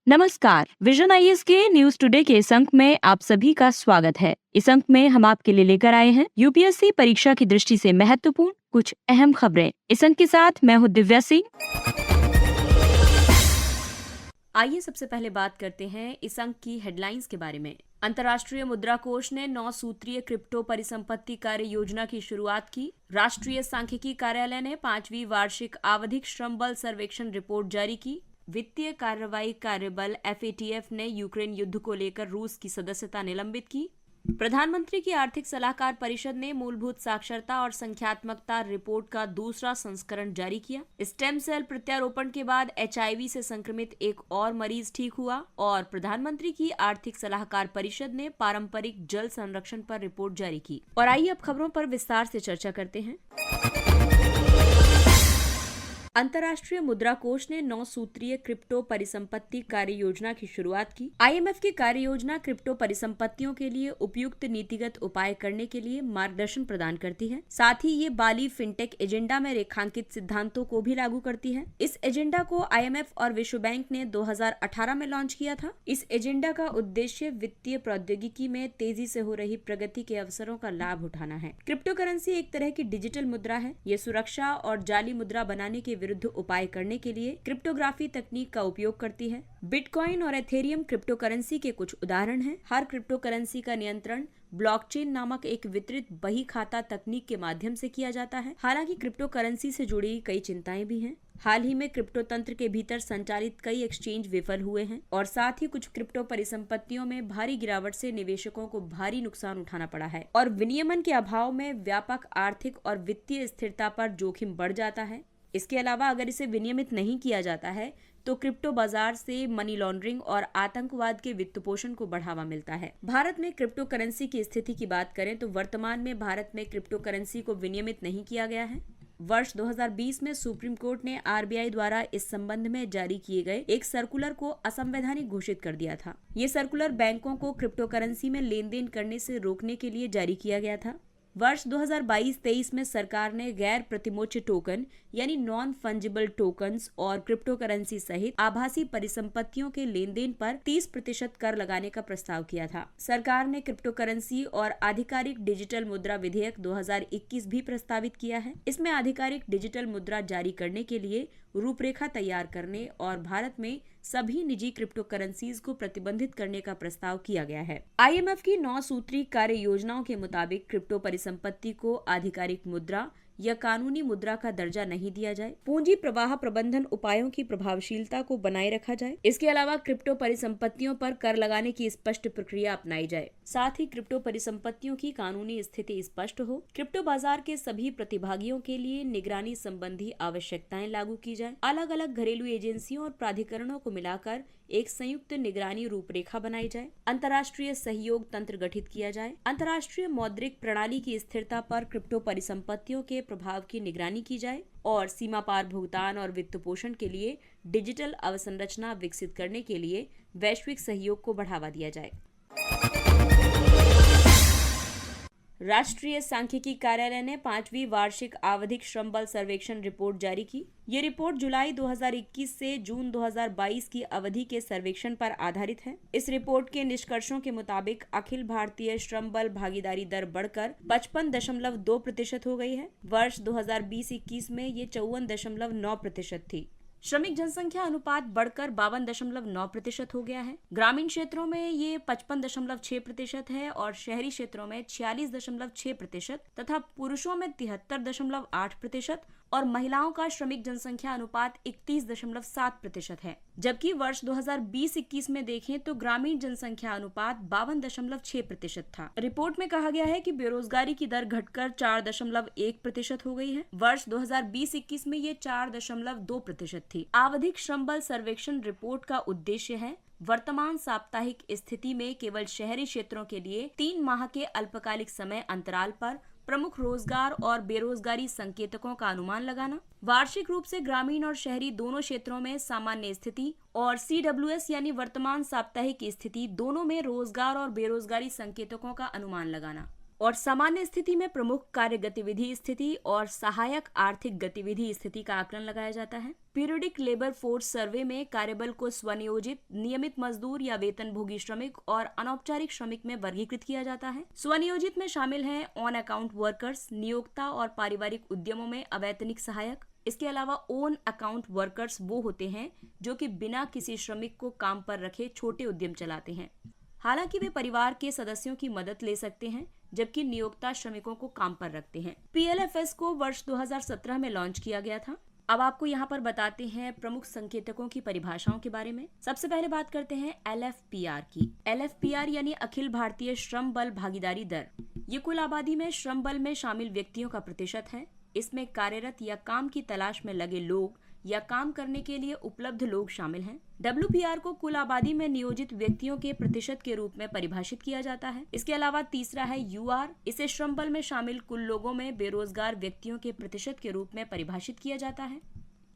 नमस्कार। Vision IAS के news today के इस अंक में आप सभी का स्वागत है। इस अंक में हम आपके लिए लेकर आए हैं यूपीएससी परीक्षा की दृष्टि से महत्वपूर्ण कुछ अहम खबरें। इस अंक के साथ मैं हूँ दिव्या सिंह। आइए सबसे पहले बात करते हैं इस अंक की हेडलाइंस के बारे में। अंतर्राष्ट्रीय मुद्रा कोष ने 9 सूत्रीय क्रिप्टो परिसंपत्ति कार्य योजना की शुरुआत की। राष्ट्रीय सांख्यिकी कार्यालय ने 5वीं वार्षिक आवधिक श्रम बल सर्वेक्षण रिपोर्ट जारी की। वित्तीय कार्रवाई कार्यबल FATF ने यूक्रेन युद्ध को लेकर रूस की सदस्यता निलंबित की। प्रधानमंत्री की आर्थिक सलाहकार परिषद ने मूलभूत साक्षरता और संख्यात्मकता रिपोर्ट का दूसरा संस्करण जारी किया। स्टेम सेल प्रत्यारोपण के बाद HIV से संक्रमित एक और मरीज ठीक हुआ। और प्रधानमंत्री की आर्थिक सलाहकार परिषद ने पारंपरिक जल संरक्षण पर रिपोर्ट जारी की। और आइए अब खबरों पर विस्तार से चर्चा करते हैं। अंतर्राष्ट्रीय मुद्रा कोष ने 9 सूत्रीय क्रिप्टो परिसंपत्ति कार्य योजना की शुरुआत की। IMF की कार्य योजना क्रिप्टो परिसंपत्तियों के लिए उपयुक्त नीतिगत उपाय करने के लिए मार्गदर्शन प्रदान करती है। साथ ही ये बाली फिनटेक एजेंडा में रेखांकित सिद्धांतों को भी लागू करती है। इस एजेंडा को IMF और विश्व बैंक ने 2018 में लॉन्च किया था। इस एजेंडा का उद्देश्य वित्तीय प्रौद्योगिकी में तेजी से हो रही प्रगति के अवसरों का लाभ उठाना है। क्रिप्टो करेंसी एक तरह की डिजिटल मुद्रा है। ये सुरक्षा और जाली मुद्रा बनाने के विरुद्ध उपाय करने के लिए क्रिप्टोग्राफी तकनीक का उपयोग करती है। बिटकॉइन और एथेरियम क्रिप्टो करेंसी के कुछ उदाहरण हैं। हर क्रिप्टो करेंसी का नियंत्रण ब्लॉकचेन नामक एक वितरित बही खाता तकनीक के माध्यम से किया जाता है। हालांकि क्रिप्टो करेंसी से जुड़ी कई चिंताएं भी हैं। हाल ही में क्रिप्टो तंत्र के भीतर संचालित कई एक्सचेंज विफल हुए हैं और साथ ही कुछ क्रिप्टो परिसंपत्तियों में भारी गिरावट से निवेशकों को भारी नुकसान उठाना पड़ा है और विनियमन के अभाव में व्यापक आर्थिक और वित्तीय स्थिरता पर जोखिम बढ़ जाता है। इसके अलावा अगर इसे विनियमित नहीं किया जाता है तो क्रिप्टो बाजार से मनी लॉन्ड्रिंग और आतंकवाद के वित्त पोषण को बढ़ावा मिलता है। भारत में क्रिप्टो करेंसी की स्थिति की बात करें तो वर्तमान में भारत में क्रिप्टो करेंसी को विनियमित नहीं किया गया है। वर्ष 2020 में सुप्रीम कोर्ट ने RBI द्वारा इस संबंध में जारी किए गए एक सर्कुलर को असंवैधानिक घोषित कर दिया था। ये सर्कुलर बैंकों को क्रिप्टो करेंसी में लेन देन करने से रोकने के लिए जारी किया गया था। वर्ष 2022-23 में सरकार ने गैर प्रतिमोच्य टोकन यानी नॉन फंजिबल टोकन्स और क्रिप्टो करेंसी सहित आभासी परिसंपत्तियों के लेन देन पर 30% कर लगाने का प्रस्ताव किया था। सरकार ने क्रिप्टो करेंसी और आधिकारिक डिजिटल मुद्रा विधेयक 2021 भी प्रस्तावित किया है। इसमें आधिकारिक डिजिटल मुद्रा जारी करने के लिए रूपरेखा तैयार करने और भारत में सभी निजी क्रिप्टो करेंसीज को प्रतिबंधित करने का प्रस्ताव किया गया है। IMF की 9 सूत्री कार्य योजनाओं के मुताबिक क्रिप्टो परिसंपत्ति को आधिकारिक मुद्रा या कानूनी मुद्रा का दर्जा नहीं दिया जाए। पूंजी प्रवाह प्रबंधन उपायों की प्रभावशीलता को बनाए रखा जाए। इसके अलावा क्रिप्टो परिसंपत्तियों पर कर लगाने की स्पष्ट प्रक्रिया अपनाई जाए। साथ ही क्रिप्टो परिसंपत्तियों की कानूनी स्थिति स्पष्ट हो। क्रिप्टो बाजार के सभी प्रतिभागियों के लिए निगरानी संबंधी आवश्यकताएं लागू की जाए। अलग अलग घरेलू एजेंसियों और प्राधिकरणों को मिलाकर एक संयुक्त निगरानी रूपरेखा बनाई जाए। अंतर्राष्ट्रीय सहयोग तंत्र गठित किया जाए। अंतर्राष्ट्रीय मौद्रिक प्रणाली की स्थिरता पर क्रिप्टो परिसंपत्तियों के प्रभाव की निगरानी की जाए और सीमा पार भुगतान और वित्त पोषण के लिए डिजिटल अवसंरचना विकसित करने के लिए वैश्विक सहयोग को बढ़ावा दिया जाए। राष्ट्रीय सांख्यिकी कार्यालय ने 5वीं वार्षिक आवधिक श्रम बल सर्वेक्षण रिपोर्ट जारी की। ये रिपोर्ट जुलाई 2021 से जून 2022 की अवधि के सर्वेक्षण पर आधारित है। इस रिपोर्ट के निष्कर्षों के मुताबिक अखिल भारतीय श्रम बल भागीदारी दर बढ़कर 55.2% हो गई है। वर्ष 2020-21 में ये 54.9% थी। श्रमिक जनसंख्या अनुपात बढ़कर 52.9% हो गया है। ग्रामीण क्षेत्रों में ये 55.6% है और शहरी क्षेत्रों में 46.6% तथा पुरुषों में 73.8% और महिलाओं का श्रमिक जनसंख्या अनुपात 31.7% है। जबकि वर्ष 2020-21 में देखें तो ग्रामीण जनसंख्या अनुपात 52.6% था। रिपोर्ट में कहा गया है कि बेरोजगारी की दर घटकर 4.1% हो गई है। वर्ष 2020-21 में ये 4.2% थी। आवधिक श्रम बल सर्वेक्षण रिपोर्ट का उद्देश्य है वर्तमान साप्ताहिक स्थिति में केवल शहरी क्षेत्रों के लिए 3 माह के अल्पकालिक समय अंतराल पर प्रमुख रोजगार और बेरोजगारी संकेतकों का अनुमान लगाना, वार्षिक रूप से ग्रामीण और शहरी दोनों क्षेत्रों में सामान्य स्थिति और CWS यानी वर्तमान साप्ताहिक स्थिति दोनों में रोजगार और बेरोजगारी संकेतकों का अनुमान लगाना। और सामान्य स्थिति में प्रमुख कार्य गतिविधि स्थिति और सहायक आर्थिक गतिविधि स्थिति का आकलन लगाया जाता है। पीरियडिक लेबर फोर्स सर्वे में कार्यबल को स्वनियोजित, नियमित मजदूर या वेतनभोगी श्रमिक और अनौपचारिक श्रमिक में वर्गीकृत किया जाता है। स्वनियोजित में शामिल हैं ऑन अकाउंट वर्कर्स, नियोक्ता और पारिवारिक उद्यमों में अवैतनिक सहायक। इसके अलावा ओन अकाउंट वर्कर्स वो होते हैं जो कि बिना किसी श्रमिक को काम पर रखे छोटे उद्यम चलाते हैं। हालांकि वे परिवार के सदस्यों की मदद ले सकते हैं, जबकि नियोक्ता श्रमिकों को काम पर रखते हैं। पीएलएफएस को वर्ष 2017 में लॉन्च किया गया था। अब आपको यहाँ पर बताते हैं प्रमुख संकेतकों की परिभाषाओं के बारे में। सबसे पहले बात करते हैं एलएफपीआर की। एलएफपीआर यानी अखिल भारतीय श्रम बल भागीदारी दर। ये कुल आबादी में श्रम बल में शामिल व्यक्तियों का प्रतिशत है। इसमें कार्यरत या काम की तलाश में लगे लोग या काम करने के लिए उपलब्ध लोग शामिल हैं। WPR को कुल आबादी में नियोजित व्यक्तियों के प्रतिशत के रूप में परिभाषित किया जाता है। इसके अलावा तीसरा है UR। इसे श्रम बल में शामिल कुल लोगों में बेरोजगार व्यक्तियों के प्रतिशत के रूप में परिभाषित किया जाता है।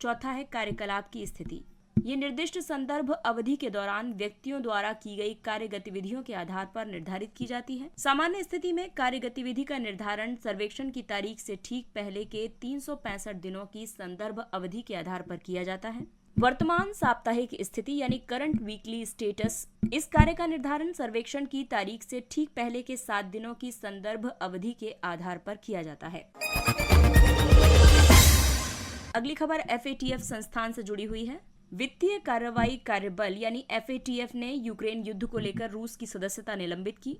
चौथा है कार्यकलाप की स्थिति। ये निर्दिष्ट संदर्भ अवधि के दौरान व्यक्तियों द्वारा की गई कार्य गतिविधियों के आधार पर निर्धारित की जाती है। सामान्य स्थिति में कार्य गतिविधि का निर्धारण सर्वेक्षण की तारीख से ठीक पहले के 365 दिनों की संदर्भ अवधि के आधार पर किया जाता है। वर्तमान साप्ताहिक स्थिति यानी करंट वीकली स्टेटस। इस कार्य का निर्धारण सर्वेक्षण की तारीख से ठीक पहले के 7 दिनों की संदर्भ अवधि के आधार पर किया जाता है। अगली खबर FATF संस्थान से जुड़ी हुई है। वित्तीय कार्रवाई कार्यबल यानी FATF ने यूक्रेन युद्ध को लेकर रूस की सदस्यता निलंबित की।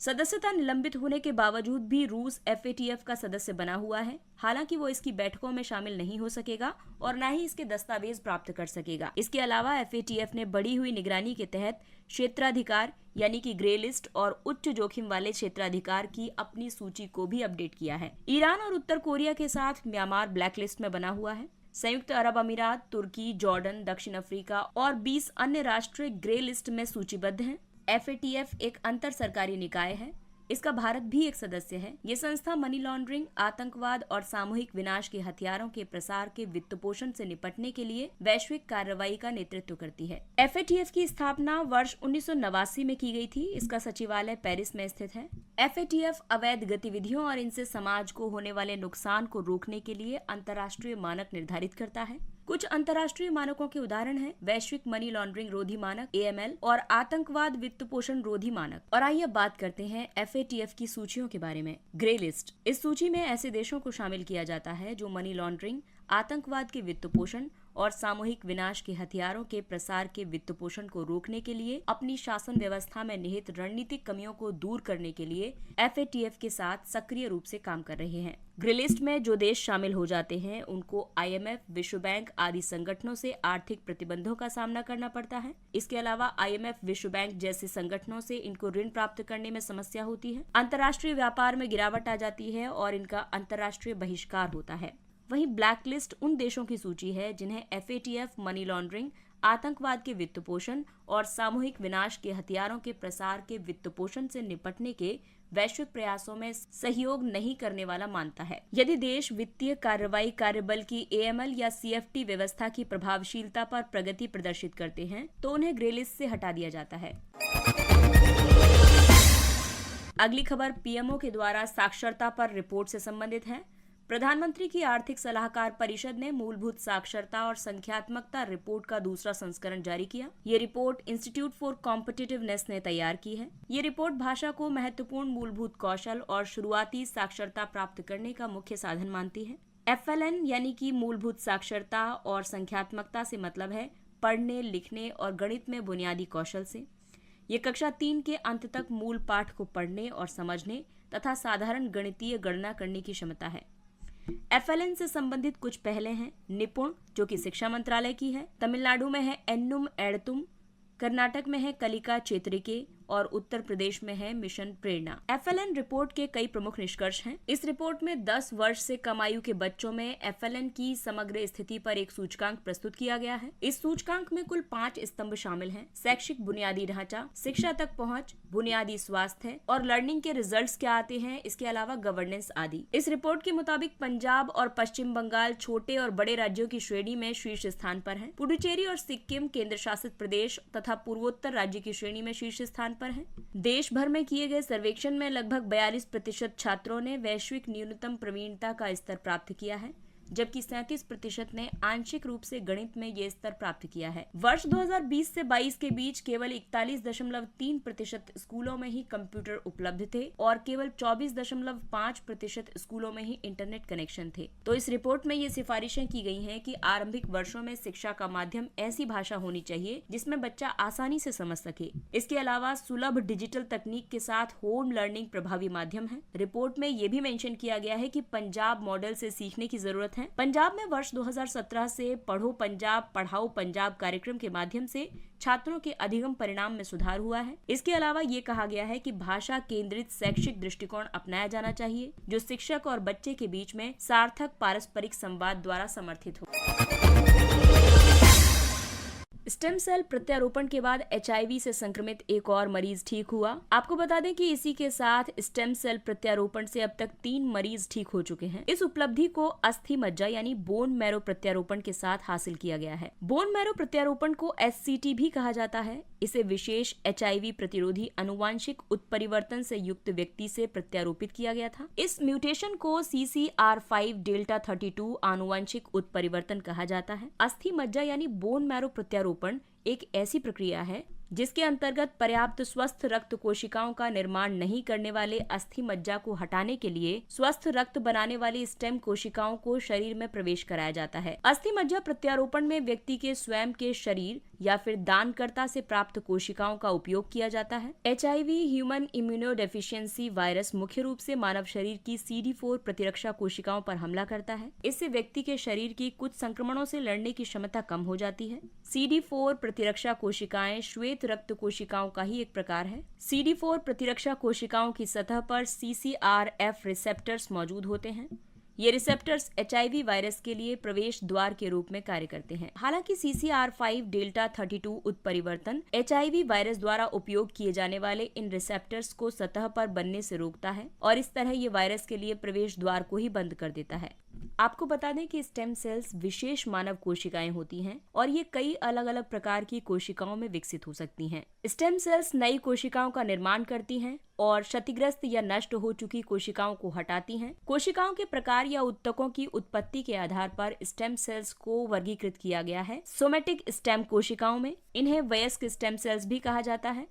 सदस्यता निलंबित होने के बावजूद भी रूस FATF का सदस्य बना हुआ है। हालांकि वो इसकी बैठकों में शामिल नहीं हो सकेगा और न ही इसके दस्तावेज प्राप्त कर सकेगा। इसके अलावा FATF ने बढ़ी हुई निगरानी के तहत क्षेत्राधिकार यानी कि ग्रे लिस्ट और उच्च जोखिम वाले क्षेत्राधिकार की अपनी सूची को भी अपडेट किया है। ईरान और उत्तर कोरिया के साथ म्यांमार ब्लैक लिस्ट में बना हुआ है। संयुक्त अरब अमीरात, तुर्की, जॉर्डन, दक्षिण अफ्रीका और 20 अन्य राष्ट्र ग्रे लिस्ट में सूचीबद्ध हैं। FATF एक अंतर सरकारी निकाय है। इसका भारत भी एक सदस्य है। ये संस्था मनी लॉन्ड्रिंग, आतंकवाद और सामूहिक विनाश के हथियारों के प्रसार के वित्त पोषण से निपटने के लिए वैश्विक कार्रवाई का नेतृत्व करती है। FATF की स्थापना वर्ष 1989 में की गई थी। इसका सचिवालय पेरिस में स्थित है। FATF अवैध गतिविधियों और इनसे समाज को होने वाले नुकसान को रोकने के लिए अंतर्राष्ट्रीय मानक निर्धारित करता है। कुछ अंतर्राष्ट्रीय मानकों के उदाहरण हैं वैश्विक मनी लॉन्ड्रिंग रोधी मानक AML और आतंकवाद वित्त पोषण रोधी मानक। और आइए अब बात करते हैं FATF की सूचियों के बारे में। Grey list. इस सूची में ऐसे देशों को शामिल किया जाता है जो मनी लॉन्ड्रिंग, आतंकवाद के वित्त पोषण और सामूहिक विनाश के हथियारों के प्रसार के वित्त पोषण को रोकने के लिए अपनी शासन व्यवस्था में निहित रणनीतिक कमियों को दूर करने के लिए FATF के साथ सक्रिय रूप से काम कर रहे हैं। ग्रे लिस्ट में जो देश शामिल हो जाते हैं उनको IMF, विश्व बैंक आदि संगठनों से आर्थिक प्रतिबंधों का सामना करना पड़ता है। इसके अलावा IMF, विश्व बैंक जैसे संगठनों से इनको ऋण प्राप्त करने में समस्या होती है। अंतर्राष्ट्रीय व्यापार में गिरावट आ जाती है और इनका अंतर्राष्ट्रीय बहिष्कार होता है। वहीं ब्लैक लिस्ट उन देशों की सूची है जिन्हें FATF मनी लॉन्ड्रिंग, आतंकवाद के वित्त पोषण और सामूहिक विनाश के हथियारों के प्रसार के वित्त पोषण से निपटने के वैश्विक प्रयासों में सहयोग नहीं करने वाला मानता है। यदि देश वित्तीय कार्रवाई कार्यबल की AML या CFT व्यवस्था की प्रभावशीलता पर प्रगति प्रदर्शित करते हैं तो उन्हें ग्रे लिस्ट से हटा दिया जाता है। अगली खबर PMO के द्वारा साक्षरता पर रिपोर्ट से संबंधित है। प्रधानमंत्री की आर्थिक सलाहकार परिषद ने मूलभूत साक्षरता और संख्यात्मकता रिपोर्ट का दूसरा संस्करण जारी किया। ये रिपोर्ट इंस्टीट्यूट फॉर कॉम्पिटिटिवनेस ने तैयार की है। ये रिपोर्ट भाषा को महत्वपूर्ण मूलभूत कौशल और शुरुआती साक्षरता प्राप्त करने का मुख्य साधन मानती है। FLN यानी कि मूलभूत साक्षरता और संख्यात्मकता से मतलब है पढ़ने, लिखने और गणित में बुनियादी कौशल से। ये कक्षा 3 के अंत तक मूल पाठ को पढ़ने और समझने तथा साधारण गणितीय गणना करने की क्षमता है। FLN से संबंधित कुछ पहले हैं निपुण, जो कि शिक्षा मंत्रालय की है। तमिलनाडु में है एन्नुम एडतुम, कर्नाटक में है कलिका चेत्रिके और उत्तर प्रदेश में है मिशन प्रेरणा। FLN रिपोर्ट के कई प्रमुख निष्कर्ष हैं। इस रिपोर्ट में 10 वर्ष से कम आयु के बच्चों में FLN की समग्र स्थिति पर एक सूचकांक प्रस्तुत किया गया है। इस सूचकांक में कुल 5 स्तंभ शामिल हैं। शैक्षिक बुनियादी ढांचा, शिक्षा तक पहुंच, बुनियादी स्वास्थ्य और लर्निंग के रिजल्ट्स क्या आते हैं, इसके अलावा गवर्नेंस आदि। इस रिपोर्ट के मुताबिक पंजाब और पश्चिम बंगाल छोटे और बड़े राज्यों की श्रेणी में शीर्ष स्थान पर है। पुडुचेरी और सिक्किम केंद्र शासित प्रदेश तथा पूर्वोत्तर राज्य की श्रेणी में शीर्ष स्थान पर है। देश भर में किए गए सर्वेक्षण में लगभग 42% छात्रों ने वैश्विक न्यूनतम प्रवीणता का स्तर प्राप्त किया है, जबकि 37% ने आंशिक रूप से गणित में ये स्तर प्राप्त किया है। वर्ष 2020 से 22 के बीच केवल 41.3% स्कूलों में ही कंप्यूटर उपलब्ध थे और केवल 24.5% स्कूलों में ही इंटरनेट कनेक्शन थे। तो इस रिपोर्ट में ये सिफारिशें की गई हैं कि आरंभिक वर्षों में शिक्षा का माध्यम ऐसी भाषा होनी चाहिए जिसमें बच्चा आसानी से समझ सके। इसके अलावा सुलभ डिजिटल तकनीक के साथ होम लर्निंग प्रभावी माध्यम है। रिपोर्ट में ये भी मेंशन किया गया है कि पंजाब मॉडल से सीखने की जरूरत है। पंजाब में वर्ष 2017 से पढ़ो पंजाब पढ़ाओ पंजाब कार्यक्रम के माध्यम से छात्रों के अधिगम परिणाम में सुधार हुआ है। इसके अलावा ये कहा गया है कि भाषा केंद्रित शैक्षिक दृष्टिकोण अपनाया जाना चाहिए, जो शिक्षक और बच्चे के बीच में सार्थक पारस्परिक संवाद द्वारा समर्थित हो। स्टेम सेल प्रत्यारोपण के बाद HIV से संक्रमित एक और मरीज ठीक हुआ। आपको बता दें कि इसी के साथ स्टेम सेल प्रत्यारोपण से अब तक 3 मरीज ठीक हो चुके हैं। इस उपलब्धि को अस्थि मज्जा यानी बोन मैरो प्रत्यारोपण के साथ हासिल किया गया है। बोन मैरो प्रत्यारोपण को SCT भी कहा जाता है। इसे विशेष HIV प्रतिरोधी अनुवांशिक उत्परिवर्तन से युक्त व्यक्ति से प्रत्यारोपित किया गया था। इस म्यूटेशन को CCR5 डेल्टा 32 आनुवांशिक उत्परिवर्तन कहा जाता है। अस्थि मज्जा यानी बोन मैरो प्रत्यारोपण एक ऐसी प्रक्रिया है जिसके अंतर्गत पर्याप्त स्वस्थ रक्त कोशिकाओं का निर्माण नहीं करने वाले अस्थि मज्जा को हटाने के लिए स्वस्थ रक्त बनाने वाली स्टेम कोशिकाओं को शरीर में प्रवेश कराया जाता है। अस्थि मज्जा प्रत्यारोपण में व्यक्ति के स्वयं के शरीर या फिर दानकर्ता से प्राप्त कोशिकाओं का उपयोग किया जाता है। HIV ह्यूमन इम्यूनोडेफिशिएंसी वायरस मुख्य रूप से मानव शरीर की CD4 प्रतिरक्षा कोशिकाओं पर हमला करता है। इससे व्यक्ति के शरीर की कुछ संक्रमणों से लड़ने की क्षमता कम हो जाती है। CD4 प्रतिरक्षा कोशिकाएं श्वेत रक्त कोशिकाओं का ही एक प्रकार है। CD4 प्रतिरक्षा कोशिकाओं की सतह पर CCRF रिसेप्टर्स मौजूद होते हैं। ये रिसेप्टर्स HIV वायरस के लिए प्रवेश द्वार के रूप में कार्य करते हैं। हालांकि CCR5 डेल्टा 32 उत्परिवर्तन HIV वायरस द्वारा उपयोग किए जाने वाले इन रिसेप्टर्स को सतह पर बनने से रोकता है और इस तरह ये वायरस के लिए प्रवेश द्वार को ही बंद कर देता है। आपको बता दें कि स्टेम सेल्स विशेष मानव कोशिकाएं होती हैं और ये कई अलग अलग प्रकार की कोशिकाओं में विकसित हो सकती हैं। स्टेम सेल्स नई कोशिकाओं का निर्माण करती हैं और क्षतिग्रस्त या नष्ट हो चुकी कोशिकाओं को हटाती हैं। कोशिकाओं के प्रकार या उत्तकों की उत्पत्ति के आधार पर स्टेम सेल्स को वर्गीकृत किया गया है। सोमेटिक स्टेम कोशिकाओं में इन्हें वयस्क स्टेम सेल्स भी कहा जाता है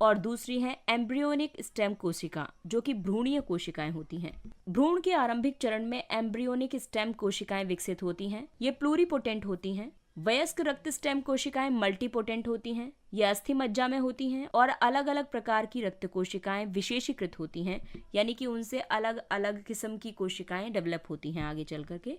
और दूसरी है एम्ब्रियोनिक स्टेम कोशिका, जो कि भ्रूणीय कोशिकाएं होती हैं। भ्रूण के आरंभिक चरण में एम्ब्रियोनिक स्टेम कोशिकाएं विकसित होती हैं। ये प्लूरिपोटेंट होती हैं। वयस्क रक्त स्टेम कोशिकाएं मल्टीपोटेंट होती हैं। ये अस्थि मज्जा में होती हैं और अलग अलग प्रकार की रक्त कोशिकाएं विशेषीकृत होती हैं, यानी कि उनसे अलग अलग किस्म की कोशिकाएं डेवलप होती हैं आगे चल करके।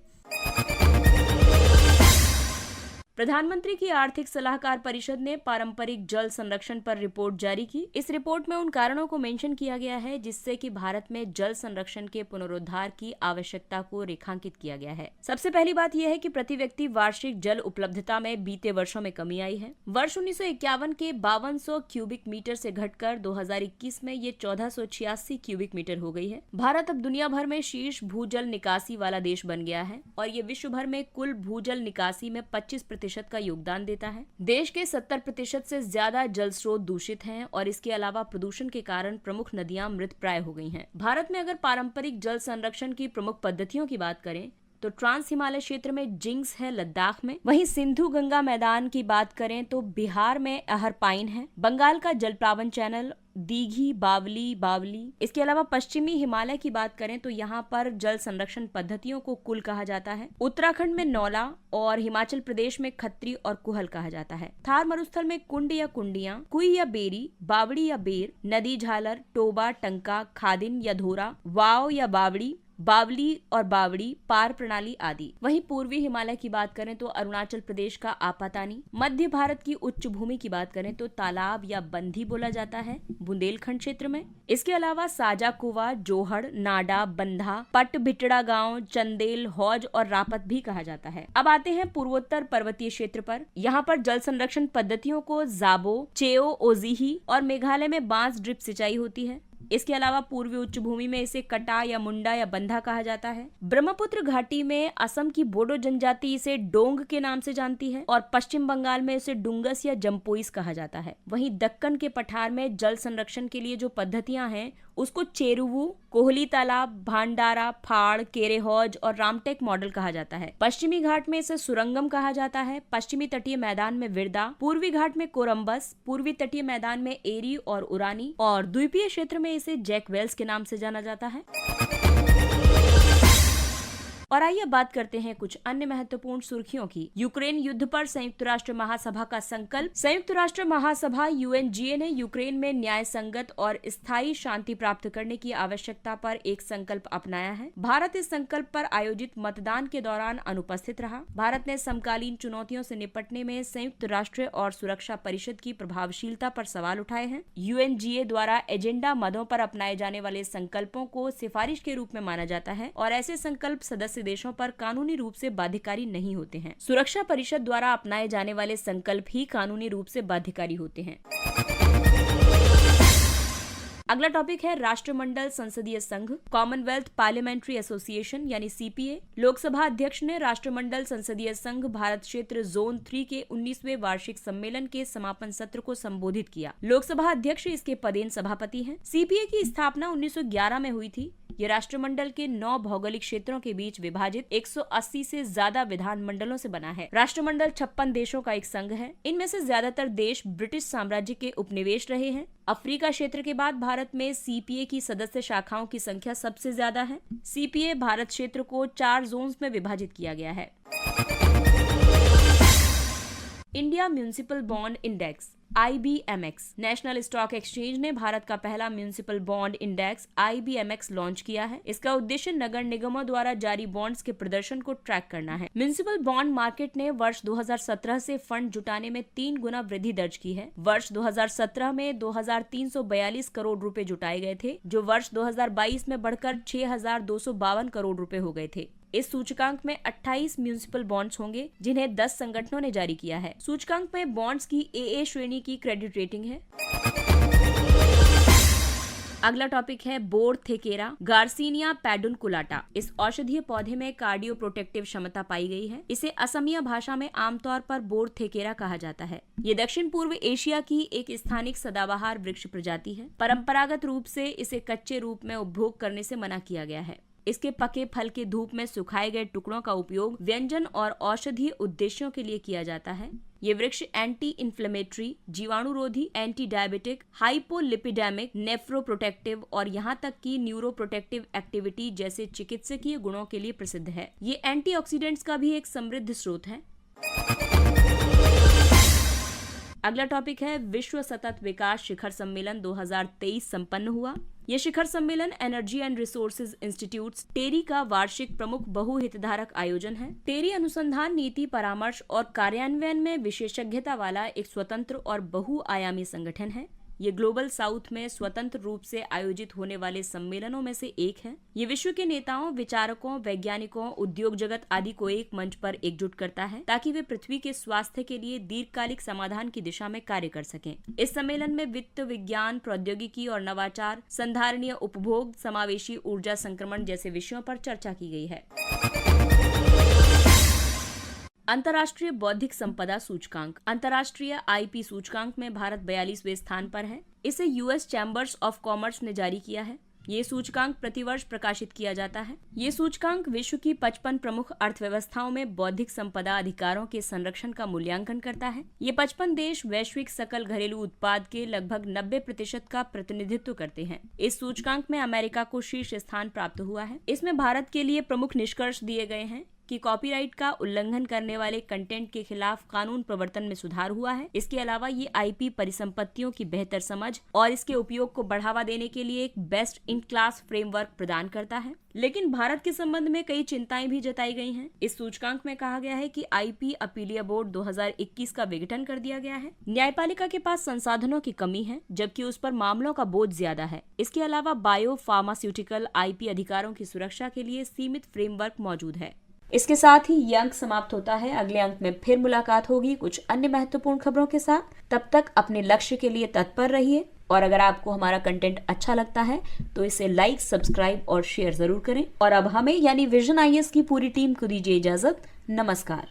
प्रधानमंत्री की आर्थिक सलाहकार परिषद ने पारंपरिक जल संरक्षण पर रिपोर्ट जारी की। इस रिपोर्ट में उन कारणों को मेंशन किया गया है जिससे कि भारत में जल संरक्षण के पुनरुद्धार की आवश्यकता को रेखांकित किया गया है। सबसे पहली बात यह है कि प्रति व्यक्ति वार्षिक जल उपलब्धता में बीते वर्षों में कमी आई है। वर्ष 1951 के 5200 क्यूबिक मीटर से घटकर 2021 में ये 1486 क्यूबिक मीटर हो गई है। भारत अब दुनिया भर में शीर्ष भूजल निकासी वाला देश बन गया है और ये विश्व भर में कुल भूजल निकासी में 25% का योगदान देता है। देश के 70% से ज्यादा जल स्रोत दूषित हैं और इसके अलावा प्रदूषण के कारण प्रमुख नदियां मृतप्राय हो गई हैं। भारत में अगर पारंपरिक जल संरक्षण की प्रमुख पद्धतियों की बात करें तो ट्रांस हिमालय क्षेत्र में जिंक्स है लद्दाख में, वहीं सिंधु गंगा मैदान की बात करें तो बिहार में अहरपाइन है, बंगाल का जल प्रावन चैनल दीघी बावली। इसके अलावा पश्चिमी हिमालय की बात करें तो यहाँ पर जल संरक्षण पद्धतियों को कुल कहा जाता है। उत्तराखंड में नौला और हिमाचल प्रदेश में खत्री और कुहल कहा जाता है। थार मरुस्थल में कुंड या कुंडियां, कुई या बेरी, बावड़ी या बेर, नदी झालर, टोबा, टंका, खादिन या धोरा, वाव या बावड़ी, बावली और बावड़ी, पार प्रणाली आदि। वहीं पूर्वी हिमालय की बात करें तो अरुणाचल प्रदेश का आपातानी, मध्य भारत की उच्च भूमि की बात करें तो तालाब या बंधी बोला जाता है बुंदेलखंड क्षेत्र में। इसके अलावा साजा कुआ, जोहड़, नाडा, बंधा, पट, भिटड़ा गांव, चंदेल, हौज और रापत भी कहा जाता है। अब आते हैं पूर्वोत्तर पर्वतीय क्षेत्र पर। यहाँ पर जल संरक्षण पद्धतियों को जाबो, चेओ, ओजीही और मेघालय में बांस ड्रिप सिंचाई होती है। इसके अलावा पूर्वी उच्च भूमि में इसे कटा या मुंडा या बंधा कहा जाता है। ब्रह्मपुत्र घाटी में असम की बोडो जनजाति इसे डोंग के नाम से जानती है और पश्चिम बंगाल में इसे डुंगस या जम्पोइस कहा जाता है। वहीं दक्कन के पठार में जल संरक्षण के लिए जो पद्धतियां हैं उसको चेरुवु, कोहली तालाब, भांडारा, फाड़, केरेहौज और रामटेक मॉडल कहा जाता है। पश्चिमी घाट में इसे सुरंगम कहा जाता है। पश्चिमी तटीय मैदान में विरदा, पूर्वी घाट में कोरम्बस, पूर्वी तटीय मैदान में एरी और उरानी और द्वीपीय क्षेत्र में इसे जैक वेल्स के नाम से जाना जाता है। और आइए बात करते हैं कुछ अन्य महत्वपूर्ण सुर्खियों की। यूक्रेन युद्ध पर संयुक्त राष्ट्र महासभा का संकल्प। संयुक्त राष्ट्र महासभा यूएनजीए ने यूक्रेन में न्याय संगत और स्थायी शांति प्राप्त करने की आवश्यकता पर एक संकल्प अपनाया है। भारत इस संकल्प पर आयोजित मतदान के दौरान अनुपस्थित रहा। भारत ने समकालीन चुनौतियों से निपटने में संयुक्त राष्ट्र और सुरक्षा परिषद की प्रभावशीलता पर सवाल उठाए हैं। यूएनजीए द्वारा एजेंडा मदों पर अपनाए जाने वाले संकल्पों को सिफारिश के रूप में माना जाता है और ऐसे संकल्प सदस्य देशों पर कानूनी रूप से बाध्यकारी नहीं होते हैं। सुरक्षा परिषद द्वारा अपनाए जाने वाले संकल्प ही कानूनी रूप से बाध्यकारी होते हैं। अगला टॉपिक है राष्ट्रमंडल संसदीय संघ, कॉमनवेल्थ पार्लियामेंट्री एसोसिएशन यानी सीपीए। लोकसभा अध्यक्ष ने राष्ट्रमंडल संसदीय संघ भारत क्षेत्र जोन 3 के 19वें वार्षिक सम्मेलन के समापन सत्र को संबोधित किया। लोकसभा अध्यक्ष इसके पदेन सभापति हैं। सीपीए की स्थापना 1911 में हुई थी। ये राष्ट्रमंडल के 9 भौगोलिक क्षेत्रों के बीच विभाजित 180 से ज्यादा विधानमंडलों से बना है। राष्ट्रमंडल 56 देशों का एक संघ है। इनमें से ज्यादातर देश ब्रिटिश साम्राज्य के उपनिवेश रहे हैं। अफ्रीका क्षेत्र के बाद भारत में सीपीए की सदस्य शाखाओं की संख्या सबसे ज्यादा है। सीपीए भारत क्षेत्र को 4 जोन्स में विभाजित किया गया है। India municipal bond index IBMX। National stock exchange ने भारत का पहला municipal bond index IBMX launch किया है। इसका उद्देश्य नगर निगमों द्वारा जारी बॉन्ड्स के प्रदर्शन को ट्रैक करना है। म्यूनिसिपल बॉन्ड मार्केट ने वर्ष 2017 से फंड जुटाने में 3 गुना वृद्धि दर्ज की है। वर्ष 2017 में 2342 करोड़ रुपए जुटाए गए थे, जो वर्ष 2022 में बढ़कर 6252 करोड़ रुपए हो गए थे। इस सूचकांक में 28 म्यूनिसिपल बॉन्ड्स होंगे, जिन्हें 10 संगठनों ने जारी किया है। सूचकांक में बॉन्ड्स की AA श्रेणी की क्रेडिट रेटिंग है। अगला टॉपिक है बोरथेकेरा गार्सिनिया पैडुनकुलाटा। इस औषधीय पौधे में कार्डियो प्रोटेक्टिव क्षमता पाई गई है। इसे असमिया भाषा में आमतौर पर बोरथेकेरा कहा जाता है। ये दक्षिण पूर्व एशिया की एक स्थानिक सदाबहार वृक्ष प्रजाति है। परंपरागत रूप से इसे कच्चे रूप में उपभोग करने से मना किया गया है। इसके पके फल के धूप में सुखाए गए टुकड़ों का उपयोग व्यंजन और औषधीय उद्देश्यों के लिए किया जाता है। ये वृक्ष एंटी इन्फ्लेमेटरी, जीवाणुरोधी, एंटी डायबिटिक, हाइपोलिपिडेमिक, नेफ्रोप्रोटेक्टिव और यहाँ तक कि न्यूरोप्रोटेक्टिव एक्टिविटी जैसे चिकित्सकीय गुणों के लिए प्रसिद्ध है। ये एंटीऑक्सीडेंट्स का भी एक समृद्ध स्रोत है। अगला टॉपिक है विश्व सतत विकास शिखर सम्मेलन 2023 संपन्न हुआ। यह शिखर सम्मेलन एनर्जी एंड रिसोर्सेज इंस्टीट्यूट्स टेरी का वार्षिक प्रमुख बहुहितधारक आयोजन है। टेरी अनुसंधान, नीति परामर्श और कार्यान्वयन में विशेषज्ञता वाला एक स्वतंत्र और बहुआयामी संगठन है। ये ग्लोबल साउथ में स्वतंत्र रूप से आयोजित होने वाले सम्मेलनों में से एक है। ये विश्व के नेताओं, विचारकों, वैज्ञानिकों, उद्योग जगत आदि को एक मंच पर एकजुट करता है ताकि वे पृथ्वी के स्वास्थ्य के लिए दीर्घकालिक समाधान की दिशा में कार्य कर सकें। इस सम्मेलन में वित्त, विज्ञान, प्रौद्योगिकी और नवाचार, संधारणीय उपभोग, समावेशी ऊर्जा संक्रमण जैसे विषयों पर चर्चा की गई है। अंतर्राष्ट्रीय बौद्धिक संपदा सूचकांक। अंतर्राष्ट्रीय IP सूचकांक में भारत 42वें स्थान पर है। इसे US चैम्बर्स ऑफ कॉमर्स ने जारी किया है। ये सूचकांक प्रतिवर्ष प्रकाशित किया जाता है। ये सूचकांक विश्व की 55 प्रमुख अर्थव्यवस्थाओं में बौद्धिक संपदा अधिकारों के संरक्षण का मूल्यांकन करता है। ये 55 देश वैश्विक सकल घरेलू उत्पाद के लगभग 90% का प्रतिनिधित्व करते हैं। इस सूचकांक में अमेरिका को शीर्ष स्थान प्राप्त हुआ है। इसमें भारत के लिए प्रमुख निष्कर्ष दिए गए हैं कि कॉपीराइट का उल्लंघन करने वाले कंटेंट के खिलाफ कानून प्रवर्तन में सुधार हुआ है। इसके अलावा ये IP परिसंपत्तियों की बेहतर समझ और इसके उपयोग को बढ़ावा देने के लिए एक बेस्ट इन क्लास फ्रेमवर्क प्रदान करता है। लेकिन भारत के संबंध में कई चिंताएं भी जताई गई हैं। इस सूचकांक में कहा गया है कि IP अपीलीय बोर्ड 2021 का विघटन कर दिया गया है। न्यायपालिका के पास संसाधनों की कमी है, जबकि उस पर मामलों का बोझ ज्यादा है। इसके अलावा बायो फार्मास्यूटिकल IP अधिकारों की सुरक्षा के लिए सीमित फ्रेमवर्क मौजूद है। इसके साथ ही ये अंक समाप्त होता है। अगले अंक में फिर मुलाकात होगी कुछ अन्य महत्वपूर्ण खबरों के साथ। तब तक अपने लक्ष्य के लिए तत्पर रहिए। और अगर आपको हमारा कंटेंट अच्छा लगता है तो इसे लाइक, सब्सक्राइब और शेयर जरूर करें। और अब हमें यानी विजन आईएएस की पूरी टीम को दीजिए इजाजत। नमस्कार।